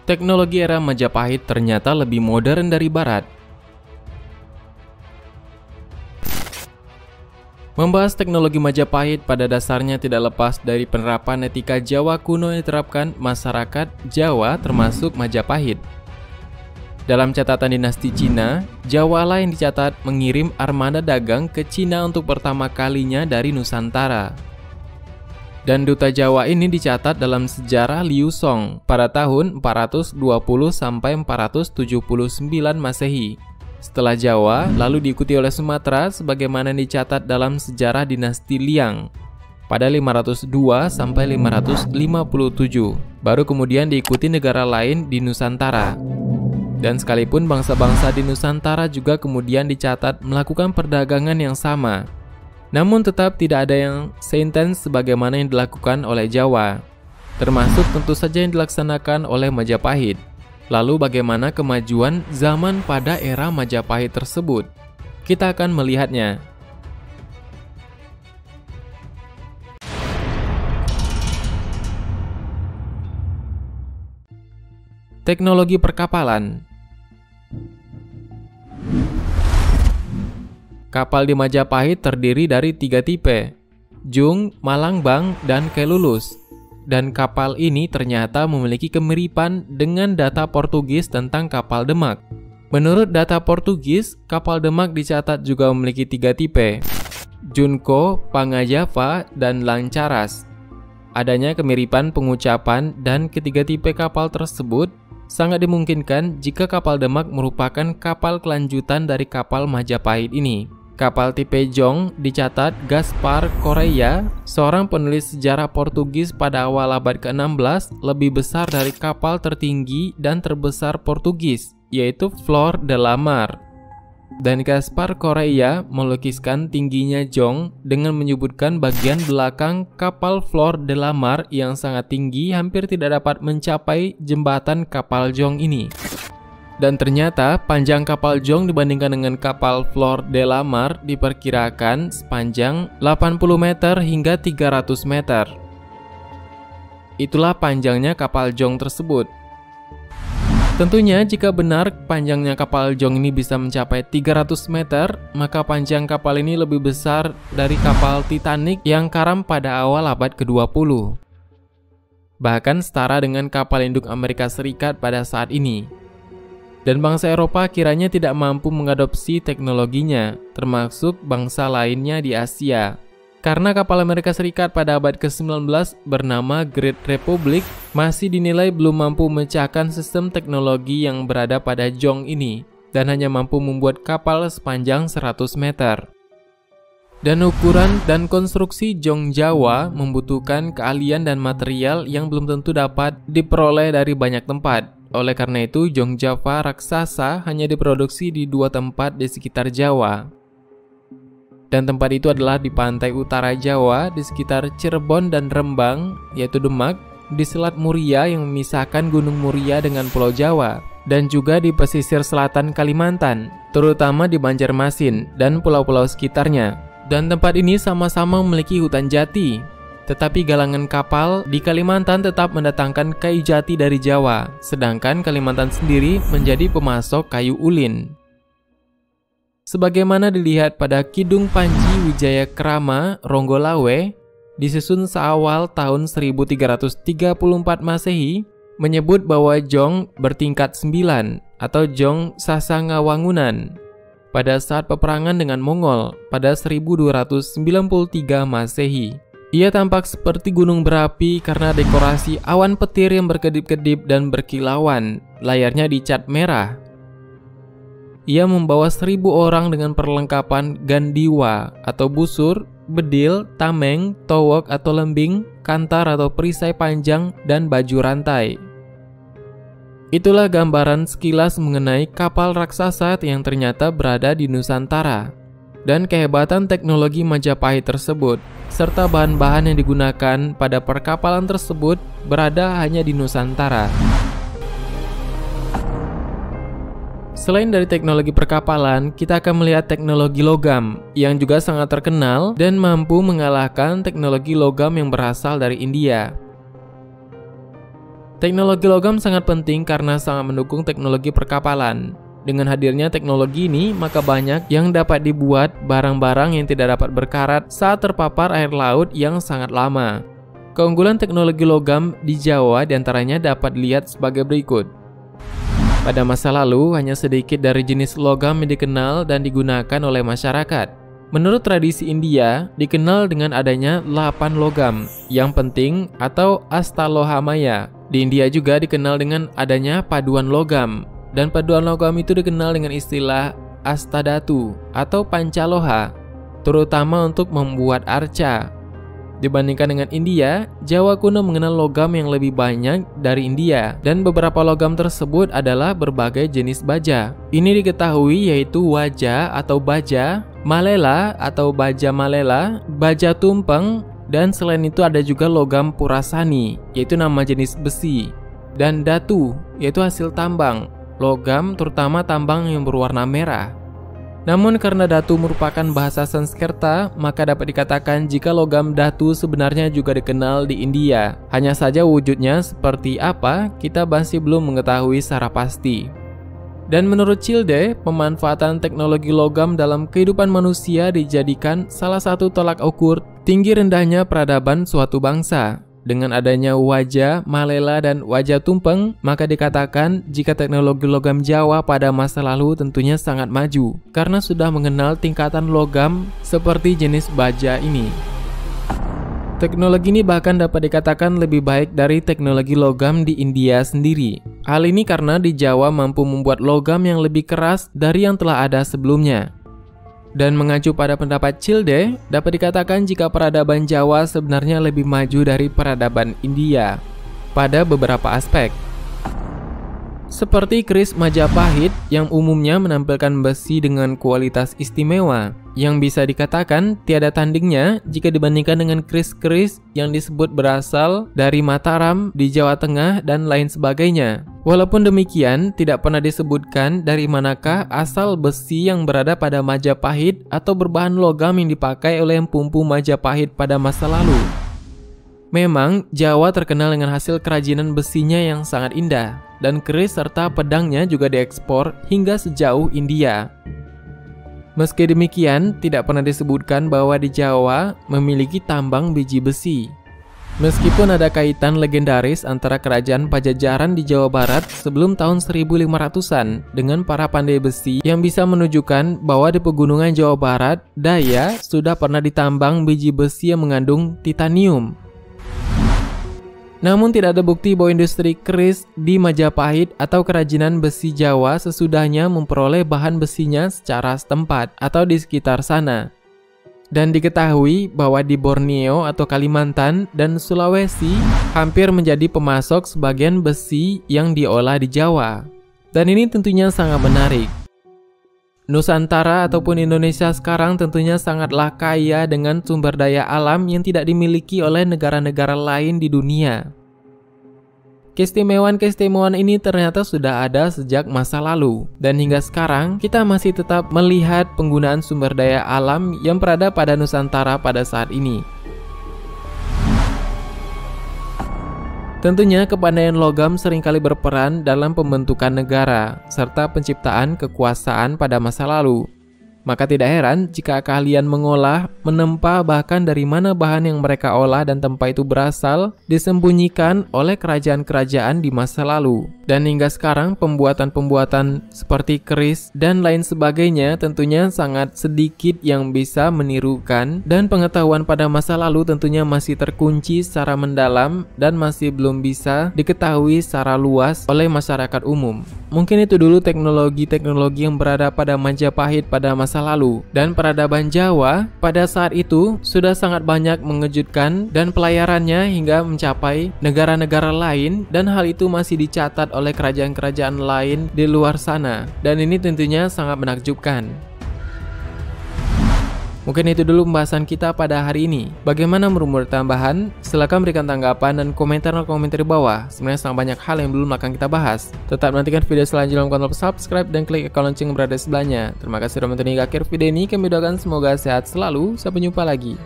Teknologi era Majapahit ternyata lebih modern dari Barat. Membahas teknologi Majapahit pada dasarnya tidak lepas dari penerapan etika Jawa kuno yang diterapkan masyarakat Jawa termasuk Majapahit. Dalam catatan dinasti Cina, Jawa lah yang dicatat mengirim armada dagang ke Cina untuk pertama kalinya dari Nusantara. Dan duta Jawa ini dicatat dalam sejarah Liu Song pada tahun 420–479 Masehi. Setelah Jawa, lalu diikuti oleh Sumatera sebagaimana dicatat dalam sejarah dinasti Liang pada 502–557. Baru kemudian diikuti negara lain di Nusantara. Dan sekalipun bangsa-bangsa di Nusantara juga kemudian dicatat melakukan perdagangan yang sama, namun tetap tidak ada yang seintens sebagaimana yang dilakukan oleh Jawa, termasuk tentu saja yang dilaksanakan oleh Majapahit. Lalu bagaimana kemajuan zaman pada era Majapahit tersebut? Kita akan melihatnya. Teknologi perkapalan. Kapal di Majapahit terdiri dari 3 tipe, Jung, Malangbang, dan Kelulus. Dan kapal ini ternyata memiliki kemiripan dengan data Portugis tentang kapal Demak. Menurut data Portugis, kapal Demak dicatat juga memiliki 3 tipe, Junco, Pangajava, dan Lancaras. Adanya kemiripan pengucapan dan ketiga tipe kapal tersebut sangat dimungkinkan jika kapal Demak merupakan kapal kelanjutan dari kapal Majapahit ini. Kapal tipe Jong dicatat Gaspar Correia, seorang penulis sejarah Portugis pada awal abad ke-16, lebih besar dari kapal tertinggi dan terbesar Portugis, yaitu Flor de la Mar. Dan Gaspar Correia melukiskan tingginya Jong dengan menyebutkan bagian belakang kapal Flor de la Mar yang sangat tinggi, hampir tidak dapat mencapai jembatan kapal Jong ini. Dan ternyata panjang kapal Jong dibandingkan dengan kapal Flor de la Mar diperkirakan sepanjang 80 meter hingga 300 meter. Itulah panjangnya kapal Jong tersebut. Tentunya jika benar panjangnya kapal Jong ini bisa mencapai 300 meter, maka panjang kapal ini lebih besar dari kapal Titanic yang karam pada awal abad ke-20. Bahkan setara dengan kapal induk Amerika Serikat pada saat ini. Dan bangsa Eropa kiranya tidak mampu mengadopsi teknologinya, termasuk bangsa lainnya di Asia. Karena kapal Amerika Serikat pada abad ke-19 bernama Great Republic masih dinilai belum mampu memecahkan sistem teknologi yang berada pada Jong ini, dan hanya mampu membuat kapal sepanjang 100 meter. Dan ukuran dan konstruksi Jong Jawa membutuhkan keahlian dan material yang belum tentu dapat diperoleh dari banyak tempat. Oleh karena itu, Jong Java raksasa hanya diproduksi di 2 tempat di sekitar Jawa. Dan tempat itu adalah di pantai utara Jawa, di sekitar Cirebon dan Rembang, yaitu Demak, di Selat Muria yang memisahkan Gunung Muria dengan Pulau Jawa, dan juga di pesisir selatan Kalimantan, terutama di Banjarmasin dan pulau-pulau sekitarnya. Dan tempat ini sama-sama memiliki hutan jati. Tetapi galangan kapal di Kalimantan tetap mendatangkan kayu jati dari Jawa, sedangkan Kalimantan sendiri menjadi pemasok kayu ulin. Sebagaimana dilihat pada Kidung Panji Wijaya Krama Ronggolawe, disusun seawal tahun 1334 Masehi, menyebut bahwa Jong bertingkat 9 atau Jong Sasangawangunan pada saat peperangan dengan Mongol pada 1293 Masehi. Ia tampak seperti gunung berapi karena dekorasi awan petir yang berkedip-kedip dan berkilauan. Layarnya dicat merah. Ia membawa 1000 orang dengan perlengkapan gandiwa atau busur, bedil, tameng, towok atau lembing, kantar atau perisai panjang, dan baju rantai. Itulah gambaran sekilas mengenai kapal raksasa yang ternyata berada di Nusantara. Dan kehebatan teknologi Majapahit tersebut, serta bahan-bahan yang digunakan pada perkapalan tersebut berada hanya di Nusantara. Selain dari teknologi perkapalan, kita akan melihat teknologi logam yang juga sangat terkenal dan mampu mengalahkan teknologi logam yang berasal dari India. Teknologi logam sangat penting karena sangat mendukung teknologi perkapalan. Dengan hadirnya teknologi ini, maka banyak yang dapat dibuat barang-barang yang tidak dapat berkarat saat terpapar air laut yang sangat lama. Keunggulan teknologi logam di Jawa diantaranya dapat dilihat sebagai berikut. Pada masa lalu, hanya sedikit dari jenis logam yang dikenal dan digunakan oleh masyarakat. Menurut tradisi India, dikenal dengan adanya 8 logam yang penting atau Astalohamaya. Di India juga dikenal dengan adanya paduan logam. Dan paduan logam itu dikenal dengan istilah Astadhatu atau Pancaloha, terutama untuk membuat arca. Dibandingkan dengan India, Jawa kuno mengenal logam yang lebih banyak dari India, dan beberapa logam tersebut adalah berbagai jenis baja. Ini diketahui yaitu waja atau baja, malela atau baja malela, baja tumpeng, dan selain itu ada juga logam purasani, yaitu nama jenis besi, dan datu, yaitu hasil tambang. Logam terutama tambang yang berwarna merah. Namun karena datu merupakan bahasa Sanskerta, maka dapat dikatakan jika logam datu sebenarnya juga dikenal di India. Hanya saja wujudnya seperti apa, kita masih belum mengetahui secara pasti. Dan menurut Childe, pemanfaatan teknologi logam dalam kehidupan manusia dijadikan salah satu tolak ukur tinggi rendahnya peradaban suatu bangsa. Dengan adanya waja, malela, dan waja tumpeng, maka dikatakan jika teknologi logam Jawa pada masa lalu tentunya sangat maju, karena sudah mengenal tingkatan logam seperti jenis baja ini. Teknologi ini bahkan dapat dikatakan lebih baik dari teknologi logam di India sendiri. Hal ini karena di Jawa mampu membuat logam yang lebih keras dari yang telah ada sebelumnya. Dan mengacu pada pendapat Childe, dapat dikatakan jika peradaban Jawa sebenarnya lebih maju dari peradaban India pada beberapa aspek. Seperti keris Majapahit yang umumnya menampilkan besi dengan kualitas istimewa, yang bisa dikatakan tiada tandingnya jika dibandingkan dengan keris-keris yang disebut berasal dari Mataram di Jawa Tengah dan lain sebagainya. Walaupun demikian, tidak pernah disebutkan dari manakah asal besi yang berada pada Majapahit atau berbahan logam yang dipakai oleh empu-empu Majapahit pada masa lalu. Memang, Jawa terkenal dengan hasil kerajinan besinya yang sangat indah, dan keris serta pedangnya juga diekspor hingga sejauh India. Meski demikian, tidak pernah disebutkan bahwa di Jawa memiliki tambang biji besi. Meskipun ada kaitan legendaris antara kerajaan Pajajaran di Jawa Barat sebelum tahun 1500-an dengan para pandai besi yang bisa menunjukkan bahwa di pegunungan Jawa Barat daya sudah pernah ditambang biji besi yang mengandung titanium. Namun tidak ada bukti bahwa industri keris di Majapahit atau kerajinan besi Jawa sesudahnya memperoleh bahan besinya secara setempat atau di sekitar sana. Dan diketahui bahwa di Borneo atau Kalimantan dan Sulawesi hampir menjadi pemasok sebagian besi yang diolah di Jawa. Dan ini tentunya sangat menarik. Nusantara ataupun Indonesia sekarang tentunya sangatlah kaya dengan sumber daya alam yang tidak dimiliki oleh negara-negara lain di dunia. Keistimewaan-keistimewaan ini ternyata sudah ada sejak masa lalu, dan hingga sekarang kita masih tetap melihat penggunaan sumber daya alam yang berada pada Nusantara pada saat ini. Tentunya kepandaian logam seringkali berperan dalam pembentukan negara serta penciptaan kekuasaan pada masa lalu. Maka tidak heran jika keahlian mengolah, menempa, bahkan dari mana bahan yang mereka olah dan tempa itu berasal disembunyikan oleh kerajaan-kerajaan di masa lalu. Dan hingga sekarang pembuatan-pembuatan seperti keris dan lain sebagainya tentunya sangat sedikit yang bisa menirukan, dan pengetahuan pada masa lalu tentunya masih terkunci secara mendalam dan masih belum bisa diketahui secara luas oleh masyarakat umum. Mungkin itu dulu teknologi-teknologi yang berada pada Majapahit pada masa lalu, dan peradaban Jawa pada saat itu sudah sangat banyak mengejutkan dan pelayarannya hingga mencapai negara-negara lain, dan hal itu masih dicatat oleh kerajaan-kerajaan lain di luar sana, dan ini tentunya sangat menakjubkan. Mungkin itu dulu pembahasan kita pada hari ini. Bagaimana menurut tambahan? Silahkan berikan tanggapan dan komentar di bawah. Sebenarnya sangat banyak hal yang belum akan kita bahas. Tetap nantikan video selanjutnya, jangan lupa subscribe dan klik ikon lonceng yang berada di sebelahnya. Terima kasih sudah menonton hingga akhir video ini. Kami doakan semoga sehat selalu. Sampai jumpa lagi.